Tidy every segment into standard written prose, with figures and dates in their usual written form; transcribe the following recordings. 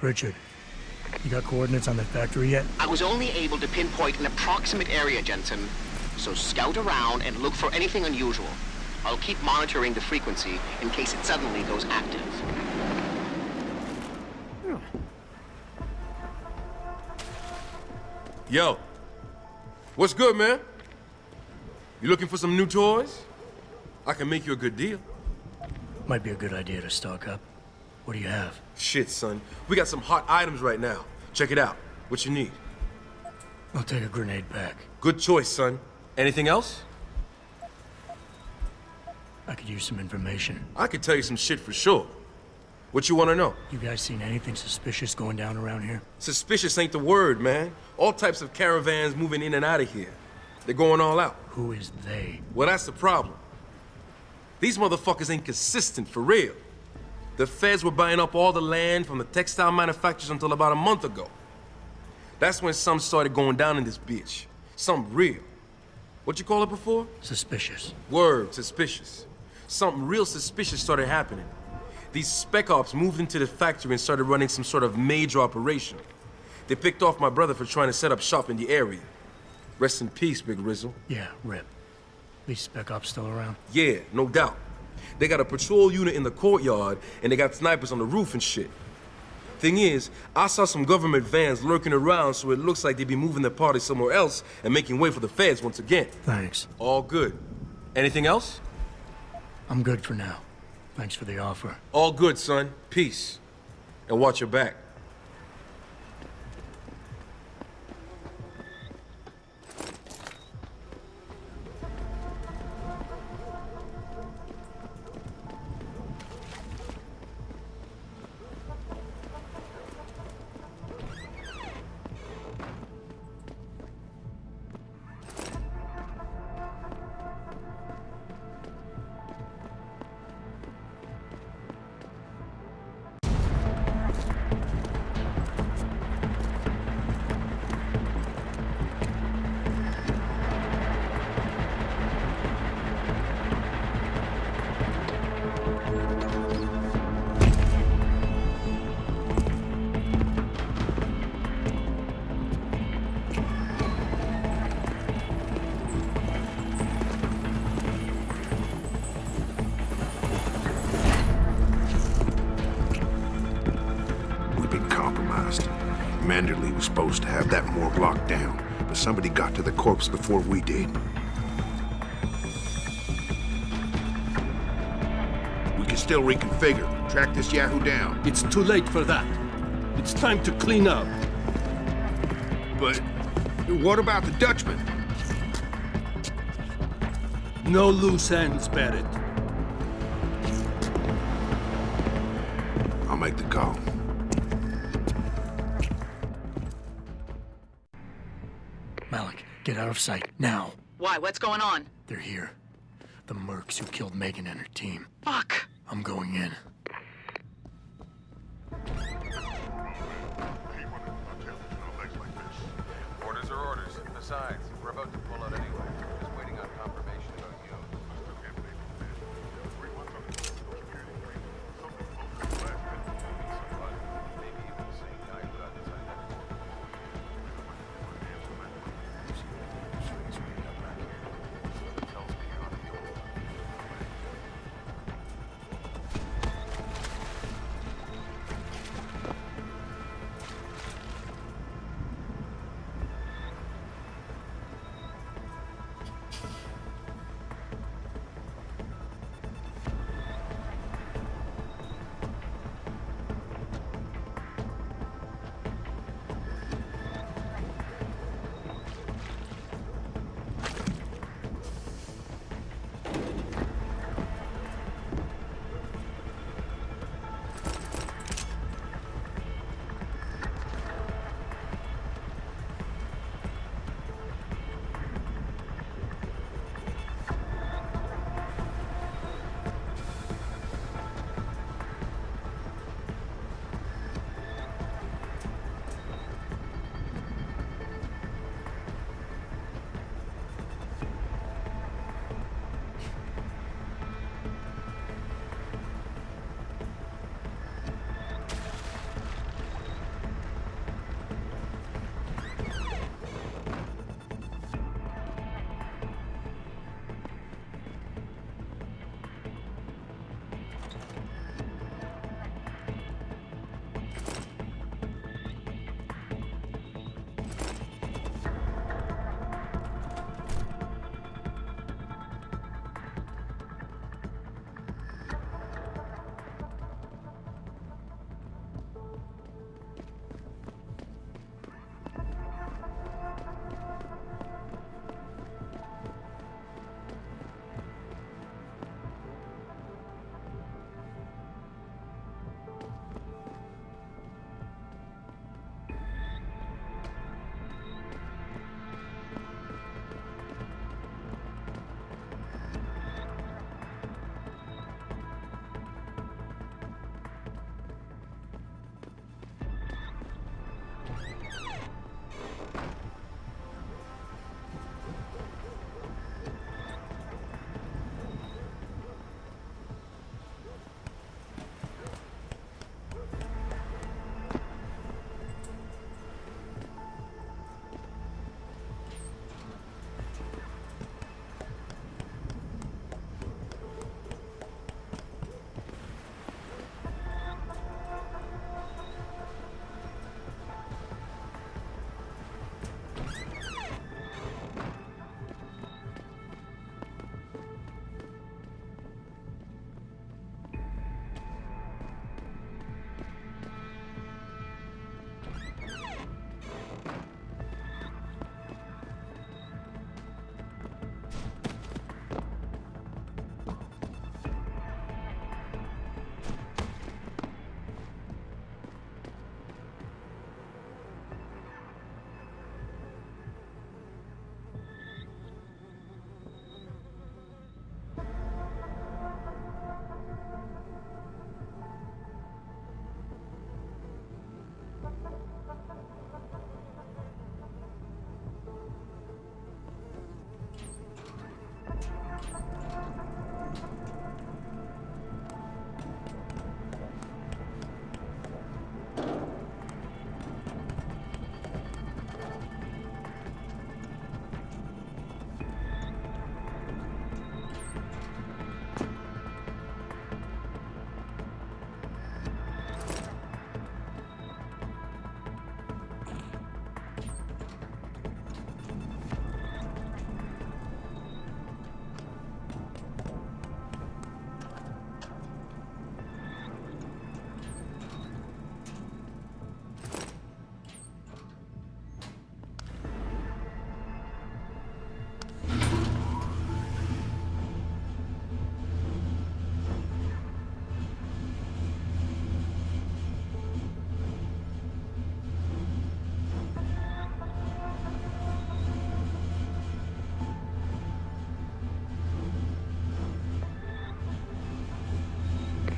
Richard, you got coordinates on that factory yet? I was only able to pinpoint an approximate area, Jensen. So scout around and look for anything unusual. I'll keep monitoring the frequency in case it suddenly goes active. Yo, what's good, man? You looking for some new toys? I can make you a good deal. Might be a good idea to stock up. What do you have? Shit, son. We got some hot items right now. Check it out. What you need? I'll take a grenade pack. Good choice, son. Anything else? I could use some information. I could tell you some shit for sure. What you want to know? You guys seen anything suspicious going down around here? Suspicious ain't the word, man. All types of caravans moving in and out of here. They're going all out. Who is they? Well, that's the problem. These motherfuckers ain't consistent, for real. The feds were buying up all the land from the textile manufacturers until about a month ago. That's when some started going down in this bitch. Something real. What you call it before? Suspicious. Word, suspicious. Something real suspicious started happening. These spec ops moved into the factory and started running some sort of major operation. They picked off my brother for trying to set up shop in the area. Rest in peace, Big Rizzle. Yeah, rip. These spec ops still around? Yeah, no doubt. They got a patrol unit in the courtyard, and they got snipers on the roof and shit. Thing is, I saw some government vans lurking around, so it looks like they be moving the party somewhere else and making way for the feds once again. Thanks. All good. Anything else? I'm good for now. Thanks for the offer. All good, son. Peace. And watch your back. Manderley was supposed to have that morgue locked down, but somebody got to the corpse before we did. We can still reconfigure, track this Yahoo down. It's too late for that. It's time to clean up. But what about the Dutchman? No loose ends, Barrett. I'll make the call. Malik, get out of sight, now. Why? What's going on? They're here. The mercs who killed Megan and her team. Fuck! I'm going in. Orders are orders. Besides, we're about to pull out anyway. Just waiting on confirmation about you. Maybe even the same guy who got his identity. Tells me you're on the old one.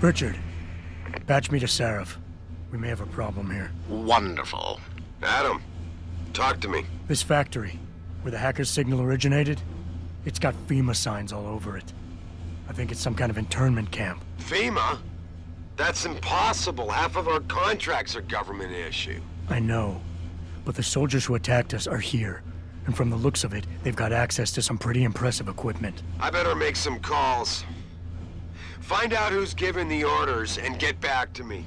Richard, patch me to Sarif. We may have a problem here. Wonderful. Adam, talk to me. This factory, where the hacker's signal originated, it's got FEMA signs all over it. I think it's some kind of internment camp. FEMA? That's impossible. Half of our contracts are government issue. I know, but the soldiers who attacked us are here. And from the looks of it, they've got access to some pretty impressive equipment. I better make some calls. Find out who's giving the orders and get back to me.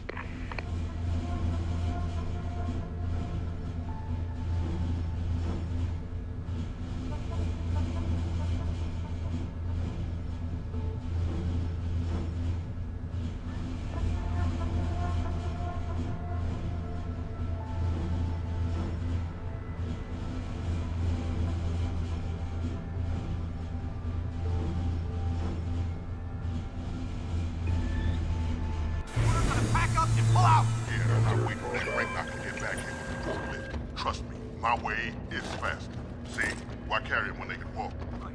Yeah, I'm waiting for that right now to get back here with the forklift. Trust me, my way is faster. See? Why carry him when they can walk? Right.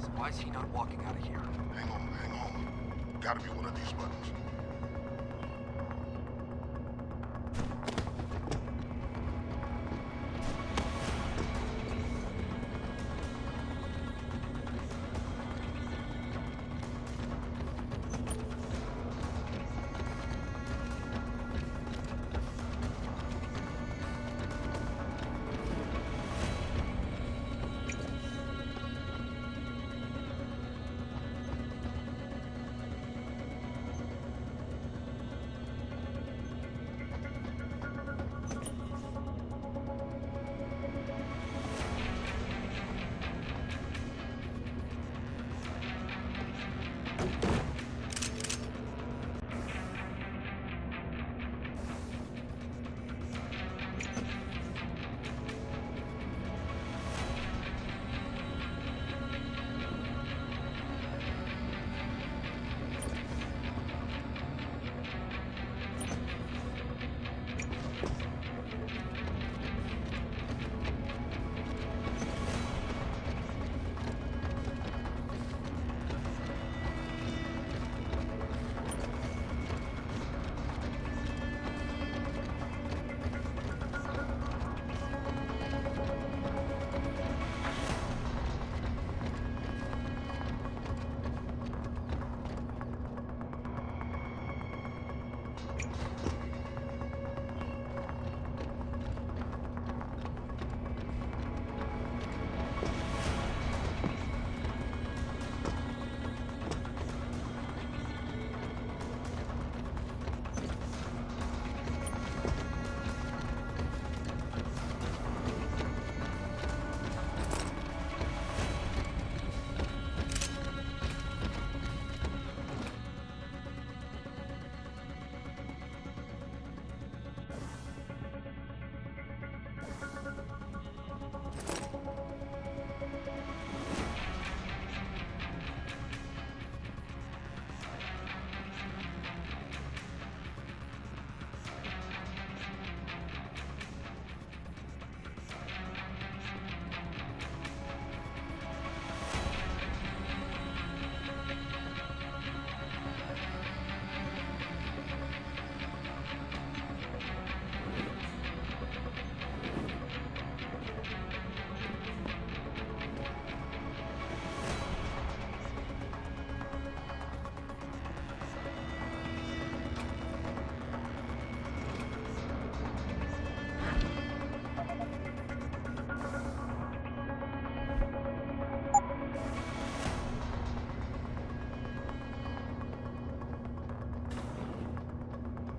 So why is he not walking out of here? Hang on. Gotta be one of these buttons.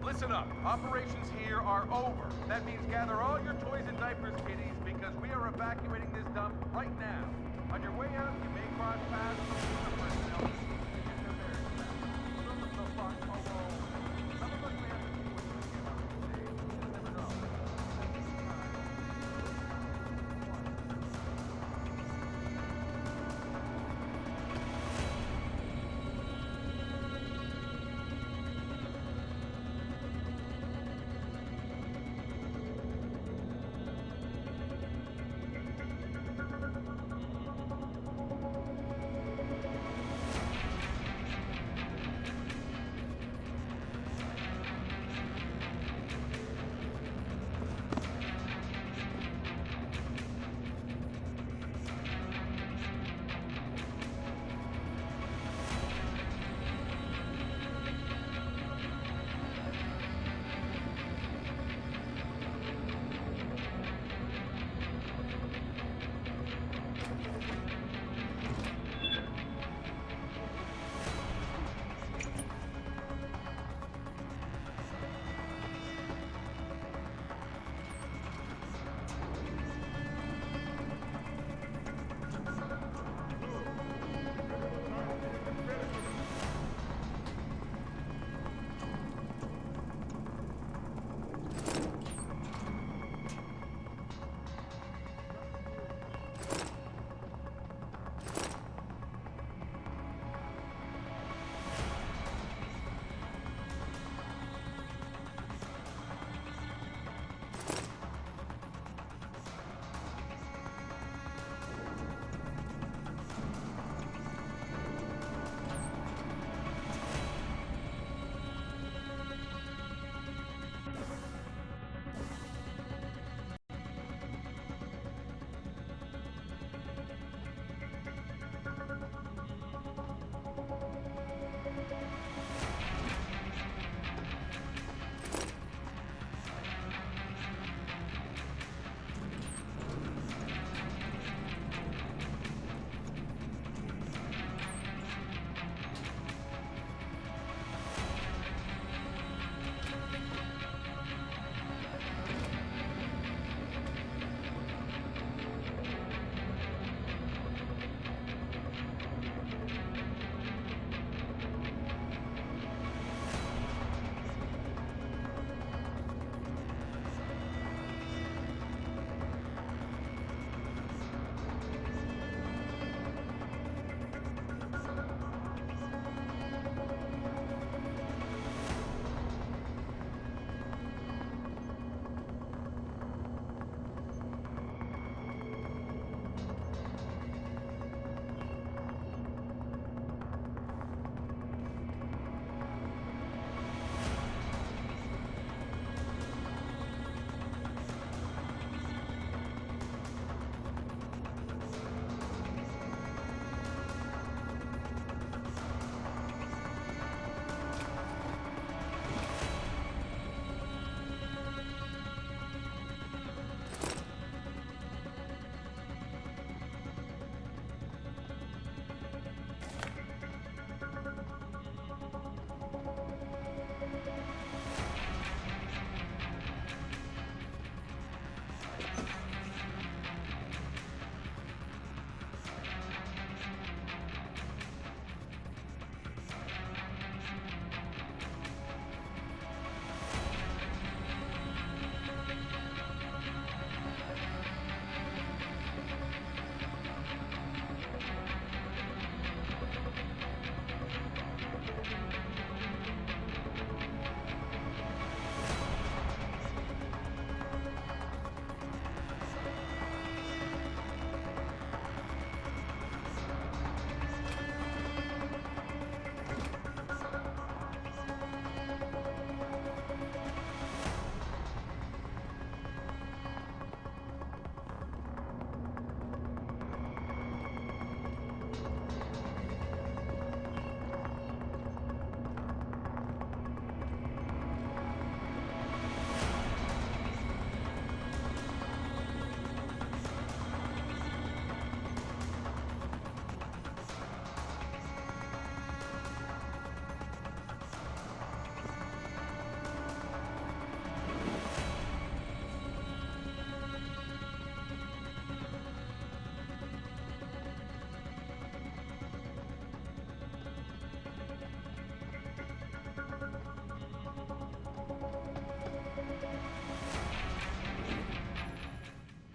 Listen up. Operations here are over. That means gather all your toys and diapers, kiddies, because we are evacuating this dump right now. On your way out, you may cross paths with some personnel. Get their bearings back. Some of the fuck alone. Some of us may have to see what you give up today. You never know.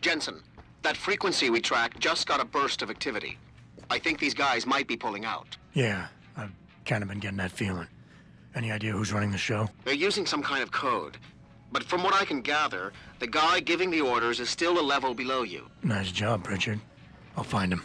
Jensen, that frequency we tracked just got a burst of activity. I think these guys might be pulling out. Yeah, I've kind of been getting that feeling. Any idea who's running the show? They're using some kind of code. But from what I can gather, the guy giving the orders is still a level below you. Nice job, Pritchard. I'll find him.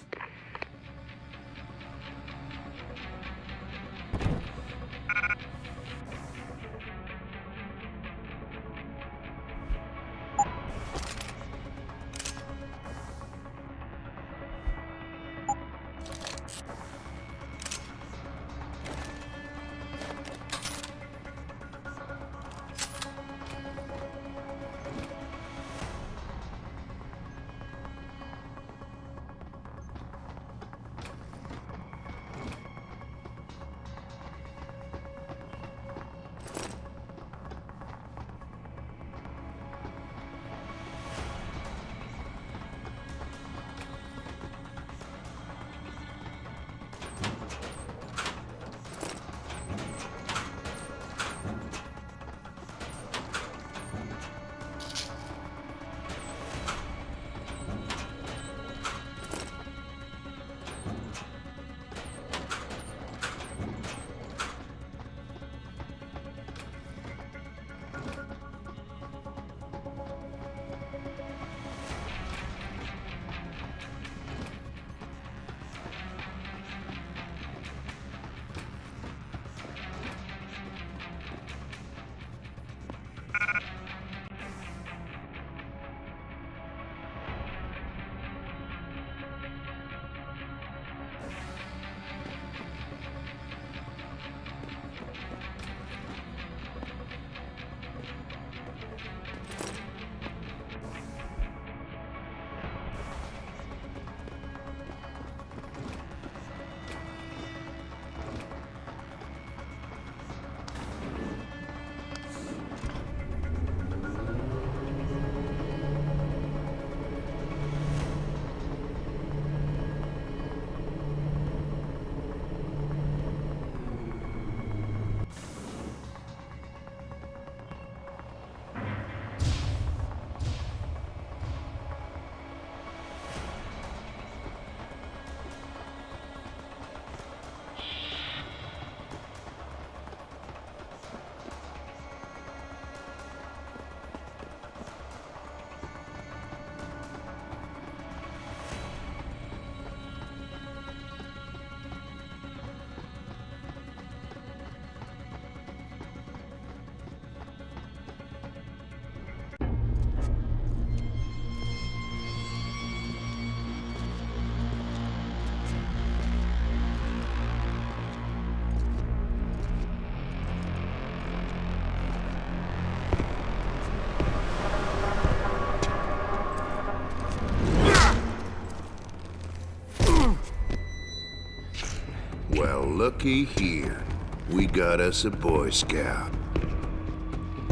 Well, looky here. We got us a Boy Scout.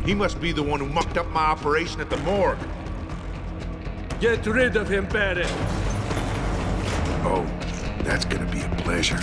He must be the one who mucked up my operation at the morgue. Get rid of him, Barrett. Oh, that's gonna be a pleasure.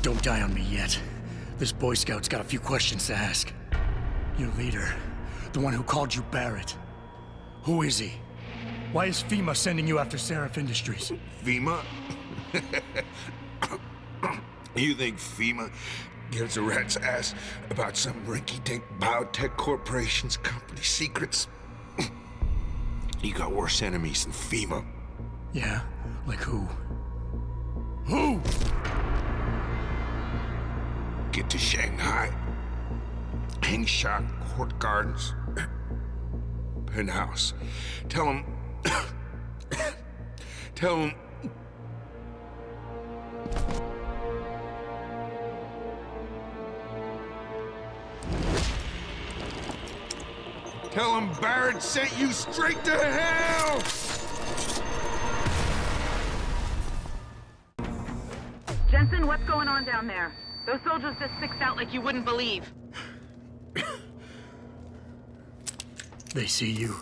Don't die on me yet. This Boy Scout's got a few questions to ask. Your leader, the one who called you Barrett. Who is he? Why is FEMA sending you after Seraph Industries? FEMA? You think FEMA gives a rat's ass about some rinky-dink biotech corporation's company secrets? You got worse enemies than FEMA. Yeah? Like who? Who? Get to Shanghai. Hangshot Court Gardens. Penthouse. Tell him... Tell him... Tell him Barrett sent you straight to hell! Jensen, what's going on down there? Those soldiers just sixed out like you wouldn't believe. They see you.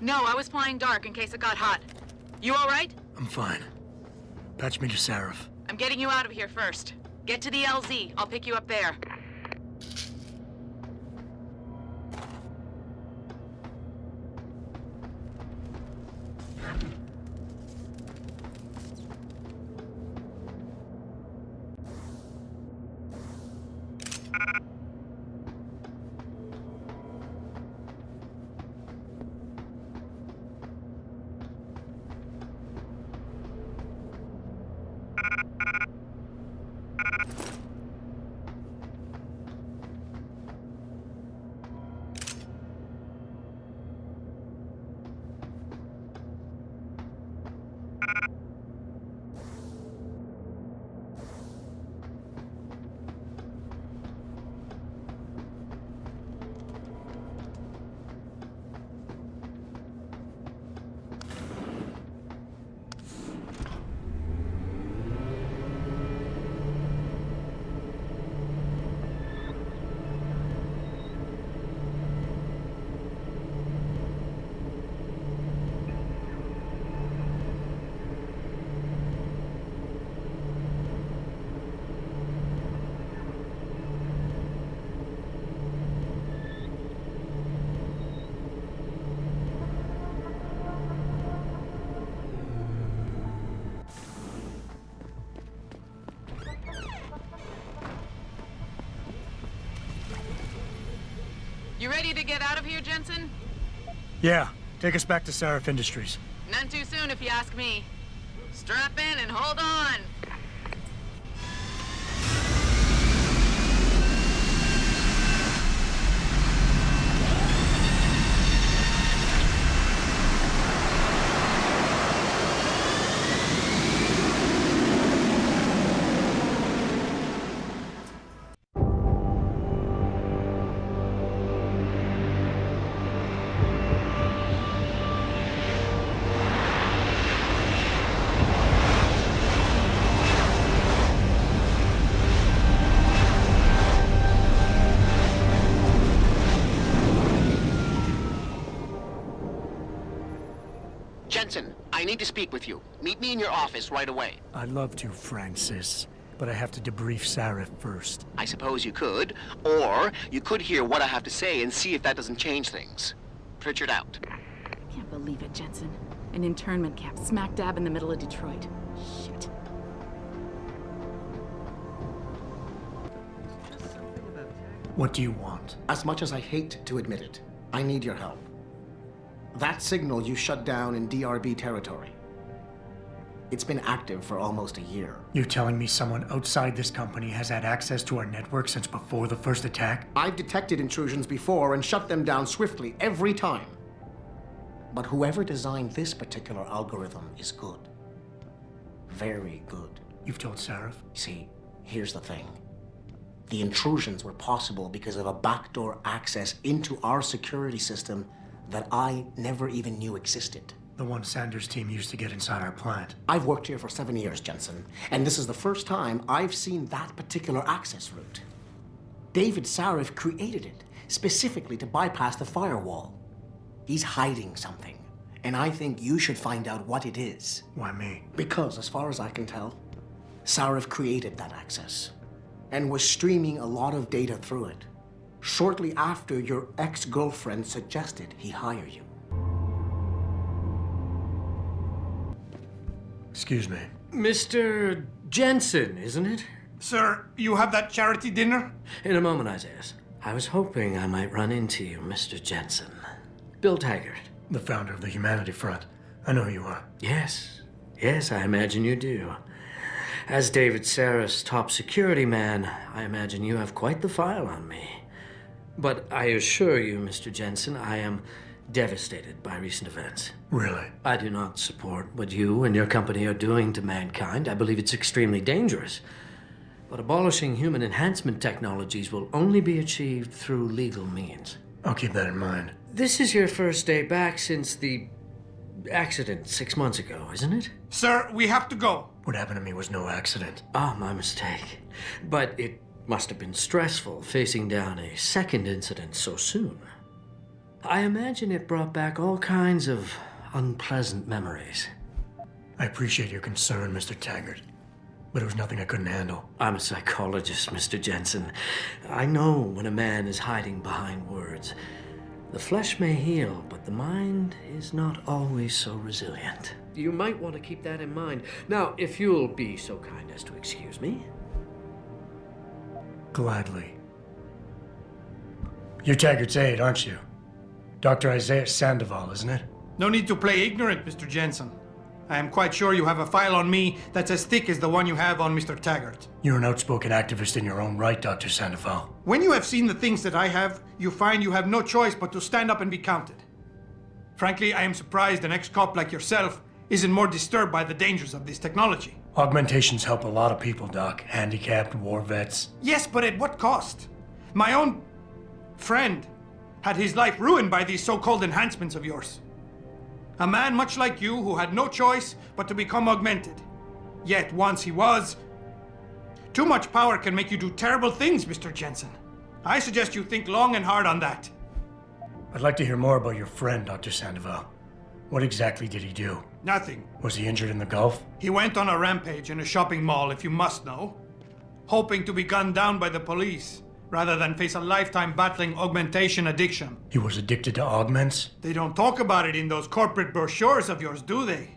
No, I was flying dark in case it got hot. You all right? I'm fine. Patch me to Seraph. I'm getting you out of here first. Get to the LZ. I'll pick you up there. You ready to get out of here, Jensen? Yeah, take us back to Seraph Industries. None too soon, if you ask me. Strap in and hold on. Jensen, I need to speak with you. Meet me in your office right away. I'd love to, Francis, but I have to debrief Seraph first. I suppose you could, or you could hear what I have to say and see if that doesn't change things. Pritchard out. I can't believe it, Jensen. An internment camp smack dab in the middle of Detroit. Shit. What do you want? As much as I hate to admit it, I need your help. That signal you shut down in DRB territory. It's been active for almost a year. You're telling me someone outside this company has had access to our network since before the first attack? I've detected intrusions before and shut them down swiftly every time. But whoever designed this particular algorithm is good. Very good. You've told Seraph? See, here's the thing. The intrusions were possible because of a backdoor access into our security system that I never even knew existed. The one Sanders' team used to get inside our plant. I've worked here for 7 years, Jensen, and this is the first time I've seen that particular access route. David Sarif created it specifically to bypass the firewall. He's hiding something, and I think you should find out what it is. Why me? Because, as far as I can tell, Sarif created that access and was streaming a lot of data through it shortly after your ex-girlfriend suggested he hire you. Excuse me. Mr. Jensen, isn't it? Sir, you have that charity dinner? In a moment, Isaiah. I was hoping I might run into you, Mr. Jensen. Bill Taggart. The founder of the Humanity Front. I know who you are. Yes. Yes, I imagine you do. As David Sarris' top security man, I imagine you have quite the file on me. But I assure you, Mr. Jensen, I am devastated by recent events. Really? I do not support what you and your company are doing to mankind. I believe it's extremely dangerous. But abolishing human enhancement technologies will only be achieved through legal means. I'll keep that in mind. This is your first day back since the accident 6 months ago, isn't it? Sir, we have to go. What happened to me was no accident. Ah, my mistake. But it must have been stressful facing down a second incident so soon. I imagine it brought back all kinds of unpleasant memories. I appreciate your concern, Mr. Taggart, but it was nothing I couldn't handle. I'm a psychologist, Mr. Jensen. I know when a man is hiding behind words. The flesh may heal, but the mind is not always so resilient. You might want to keep that in mind. Now, if you'll be so kind as to excuse me. Gladly. You're Taggart's aide, aren't you? Dr. Isaiah Sandoval, isn't it? No need to play ignorant, Mr. Jensen. I am quite sure you have a file on me that's as thick as the one you have on Mr. Taggart. You're an outspoken activist in your own right, Dr. Sandoval. When you have seen the things that I have, you find you have no choice but to stand up and be counted. Frankly, I am surprised an ex-cop like yourself isn't more disturbed by the dangers of this technology. Augmentations help a lot of people, Doc. Handicapped, war vets. Yes, but at what cost? My own friend had his life ruined by these so-called enhancements of yours. A man much like you who had no choice but to become augmented. Yet once he was... Too much power can make you do terrible things, Mr. Jensen. I suggest you think long and hard on that. I'd like to hear more about your friend, Dr. Sandoval. What exactly did he do? Nothing. Was he injured in the Gulf? He went on a rampage in a shopping mall, if you must know. Hoping to be gunned down by the police, rather than face a lifetime battling augmentation addiction. He was addicted to augments? They don't talk about it in those corporate brochures of yours, do they?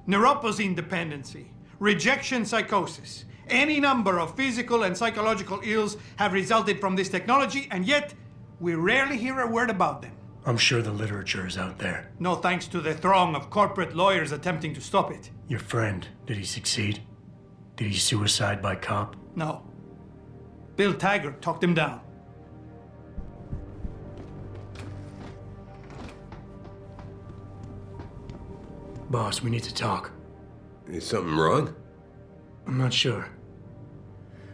Neuroposine dependency, rejection psychosis, any number of physical and psychological ills have resulted from this technology, and yet we rarely hear a word about them. I'm sure the literature is out there. No thanks to the throng of corporate lawyers attempting to stop it. Your friend, did he succeed? Did he suicide by cop? No. Bill Taggart talked him down. Boss, we need to talk. Is something wrong? I'm not sure.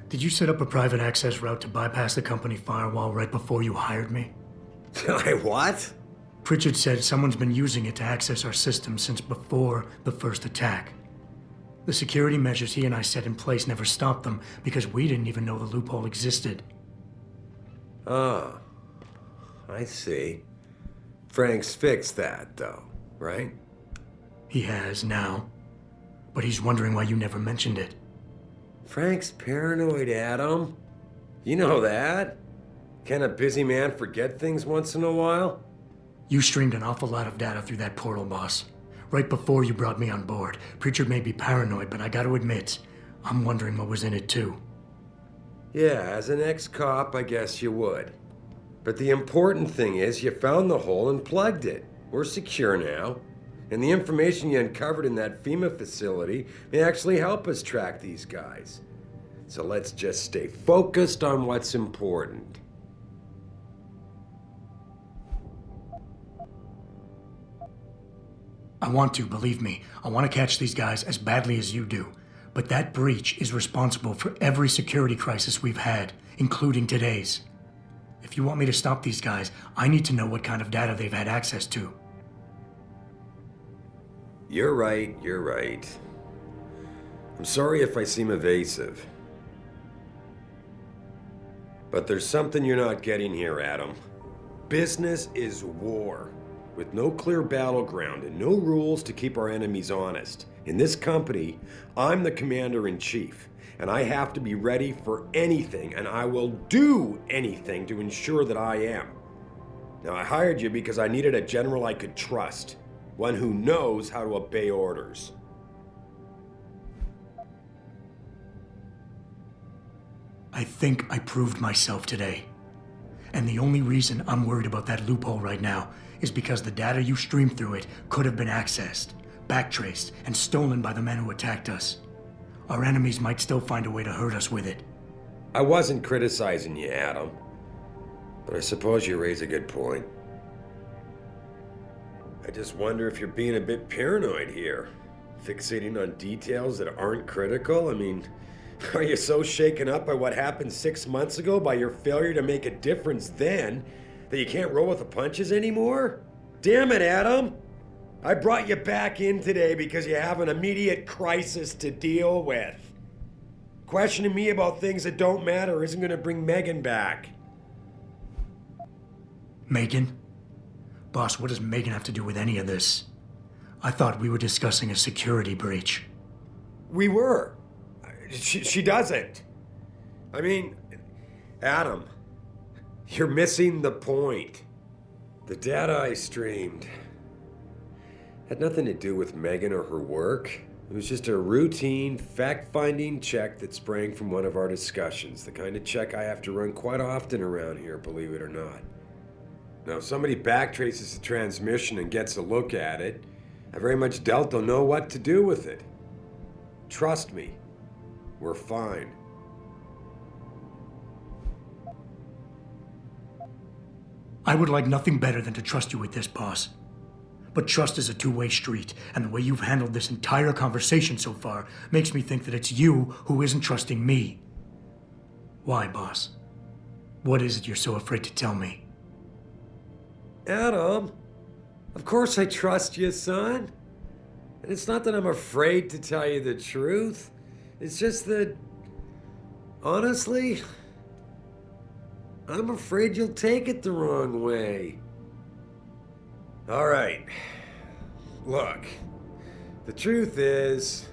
Did you set up a private access route to bypass the company firewall right before you hired me? What? Pritchard said someone's been using it to access our system since before the first attack. The security measures he and I set in place never stopped them because we didn't even know the loophole existed. Oh, I see. Frank's fixed that, though, right? He has now, but he's wondering why you never mentioned it. Frank's paranoid, Adam. You know that. Can a busy man forget things once in a while? You streamed an awful lot of data through that portal, boss. Right before you brought me on board. Pritchard may be paranoid, but I gotta admit, I'm wondering what was in it too. Yeah, as an ex-cop, I guess you would. But the important thing is you found the hole and plugged it. We're secure now. And the information you uncovered in that FEMA facility may actually help us track these guys. So let's just stay focused on what's important. I want to, believe me. I want to catch these guys as badly as you do. But that breach is responsible for every security crisis we've had, including today's. If you want me to stop these guys, I need to know what kind of data they've had access to. You're right, you're right. I'm sorry if I seem evasive. But there's something you're not getting here, Adam. Business is war, with no clear battleground and no rules to keep our enemies honest. In this company, I'm the commander-in-chief, and I have to be ready for anything, and I will do anything to ensure that I am. Now, I hired you because I needed a general I could trust, one who knows how to obey orders. I think I proved myself today. And the only reason I'm worried about that loophole right now is because the data you streamed through it could have been accessed, backtraced, and stolen by the men who attacked us. Our enemies might still find a way to hurt us with it. I wasn't criticizing you, Adam. But I suppose you raise a good point. I just wonder if you're being a bit paranoid here. Fixating on details that aren't critical? I mean, are you so shaken up by what happened 6 months ago, by your failure to make a difference then, that you can't roll with the punches anymore? Damn it, Adam! I brought you back in today because you have an immediate crisis to deal with. Questioning me about things that don't matter isn't going to bring Megan back. Megan? Boss, what does Megan have to do with any of this? I thought we were discussing a security breach. We were. She doesn't. I mean, Adam, you're missing the point. The data I streamed had nothing to do with Megan or her work. It was just a routine, fact-finding check that sprang from one of our discussions. The kind of check I have to run quite often around here, believe it or not. Now, if somebody backtraces the transmission and gets a look at it, I very much doubt they'll know what to do with it. Trust me, we're fine. I would like nothing better than to trust you with this, boss. But trust is a two-way street, and the way you've handled this entire conversation so far makes me think that it's you who isn't trusting me. Why, boss? What is it you're so afraid to tell me? Adam, of course I trust you, son. And it's not that I'm afraid to tell you the truth. It's just that, honestly, I'm afraid you'll take it the wrong way. All right. Look, the truth is,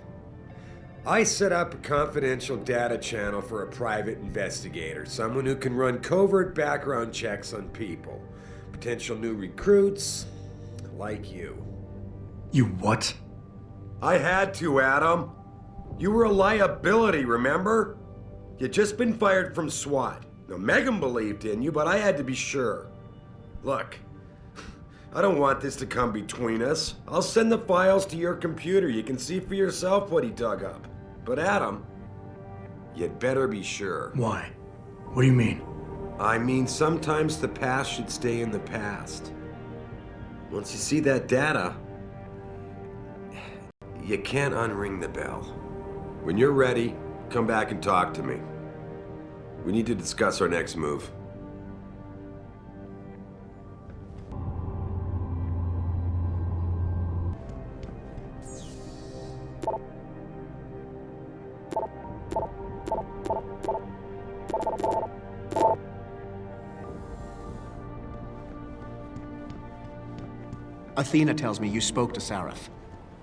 I set up a confidential data channel for a private investigator, someone who can run covert background checks on people. Potential new recruits, like you. You what? I had to, Adam. You were a liability, remember? You'd just been fired from SWAT. Now, Megan believed in you, but I had to be sure. Look, I don't want this to come between us. I'll send the files to your computer. You can see for yourself what he dug up. But Adam, you'd better be sure. Why? What do you mean? I mean, sometimes the past should stay in the past. Once you see that data, you can't unring the bell. When you're ready, come back and talk to me. We need to discuss our next move. Athena tells me you spoke to Sarif.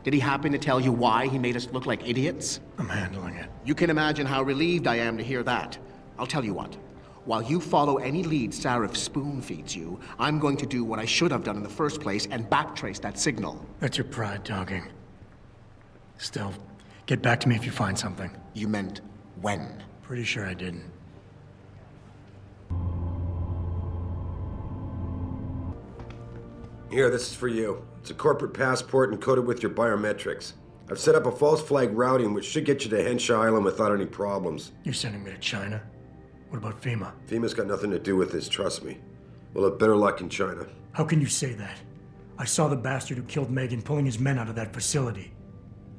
Did he happen to tell you why he made us look like idiots? I'm handling it. You can imagine how relieved I am to hear that. I'll tell you what. While you follow any lead Sarif spoon-feeds you, I'm going to do what I should have done in the first place and backtrace that signal. That's your pride talking. Still, get back to me if you find something. You meant when? Pretty sure I didn't. Here, this is for you. It's a corporate passport encoded with your biometrics. I've set up a false flag routing which should get you to Henshaw Island without any problems. You're sending me to China? What about FEMA? FEMA's got nothing to do with this, trust me. We'll have better luck in China. How can you say that? I saw the bastard who killed Megan pulling his men out of that facility.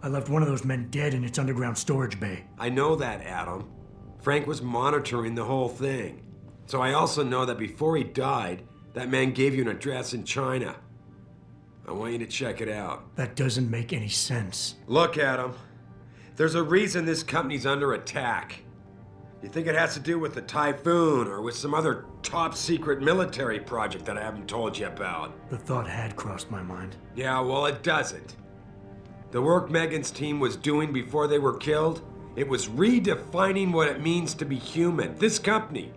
I left one of those men dead in its underground storage bay. I know that, Adam. Frank was monitoring the whole thing. So I also know that before he died, that man gave you an address in China. I want you to check it out. That doesn't make any sense. Look, Adam. There's a reason this company's under attack. You think it has to do with the Typhoon or with some other top-secret military project that I haven't told you about? The thought had crossed my mind. Yeah, well, it doesn't. The work Megan's team was doing before they were killed, it was redefining what it means to be human. This company,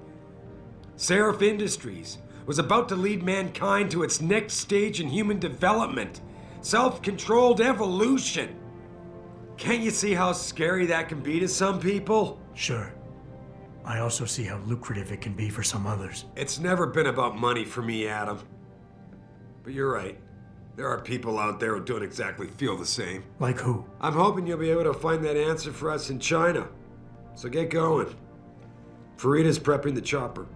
Sarif Industries, was about to lead mankind to its next stage in human development. Self-controlled evolution. Can't you see how scary that can be to some people? Sure. I also see how lucrative it can be for some others. It's never been about money for me, Adam. But you're right. There are people out there who don't exactly feel the same. Like who? I'm hoping you'll be able to find that answer for us in China. So get going. Farida's prepping the chopper.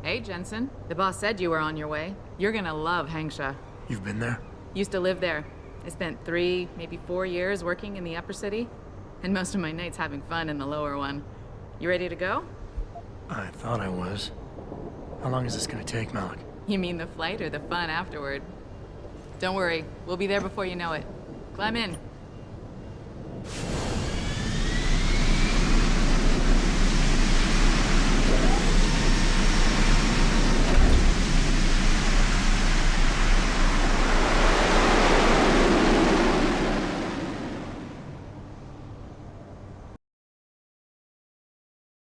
Hey, Jensen. The boss said you were on your way. You're gonna love Hangsha. You've been there? Used to live there. I spent 3, maybe 4 years working in the upper city, and most of my nights having fun in the lower one. You ready to go? I thought I was. How long is this gonna take, Malik? You mean the flight or the fun afterward? Don't worry, we'll be there before you know it. Climb in.